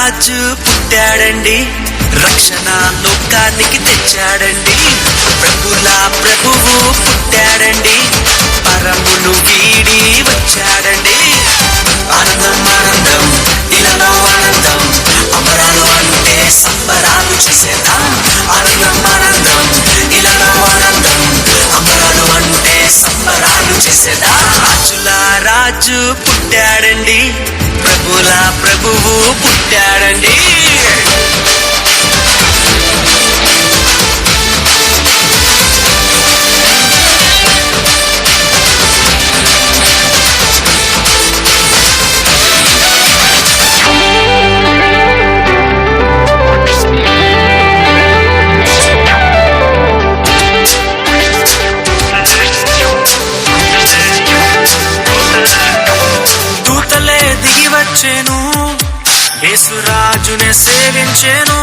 రాజు పుట్టాడండి, రక్షణ లోకానికి తెచ్చాడండి. ప్రభుల ప్రభువు పుట్టాడండి, పరమును వీడి వచ్చాడండి. ఆనందం ఆనందం ఇలాలో ఆనందం, అమరాలు అంటే సంబరాలు చేసేద్దాం. ఆనందం ఆనందం ఇలాలో ఆనందం, అమరాలు అంటే సంబరాలు చేసేద్దాం. రాజుల రాజు పుట్టాడండి, ప్రభుల ప్రభువు పుట్టాడండి. యేసురాజునే సేవించెను,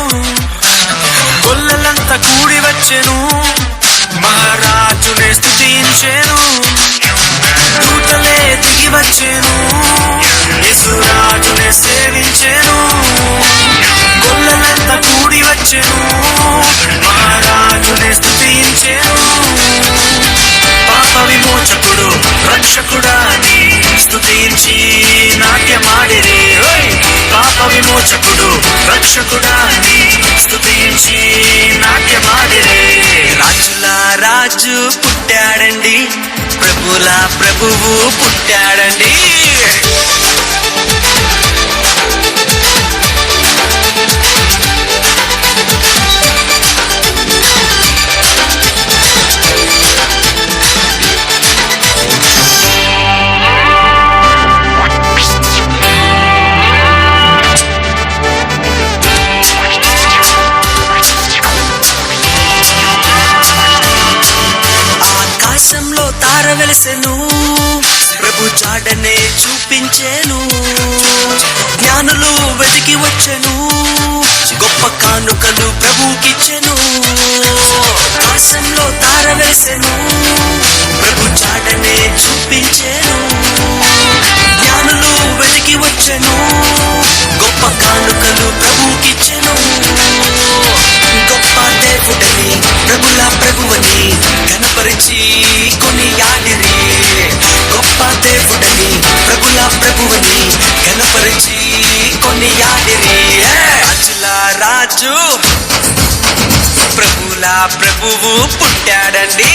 గొల్లలంతా కూడి వచ్చెను, మహారాజునే స్తుతించెను. దూతలే దిగి వచ్చెను, యేసురాజునే సేవించెను, గొల్లలంతా కూడి వచ్చెను, మహారాజునే స్తుతించెను. పాప విమోచకుడు రక్షకుడాని స్తుతించి నాట్యమాడిరి. పాప విమోచకుడు రక్షకుడాని స్తుతించి నాట్యమాడిరి. రాజుల రాజు పుట్టాడండి, ప్రభుల ప్రభువు పుట్టాడండి. వెలసెను, ప్రభు జాడనే చూపించెను, జ్ఞానులు వెతికి వచ్చెను, గొప్ప కానుకలు ప్రభుకిచ్చెను. ఆకాశంలో తార వెలసెను, ప్రభు జాడనే చూపించెను, జ్ఞానులు వెతికి వచ్చెను, గొప్ప కానుకలు ప్రభుకిచ్చెను. గొప్ప దేవుడని ప్రభుల ప్రభువని కనపరిచి కొనియాడిరి. గొప్ప దేవుడని ప్రభుల ప్రభువని కనపరిచి కొనియాడిరి. రాజుల రాజు ప్రభుల ప్రభువు పుట్టాడండి.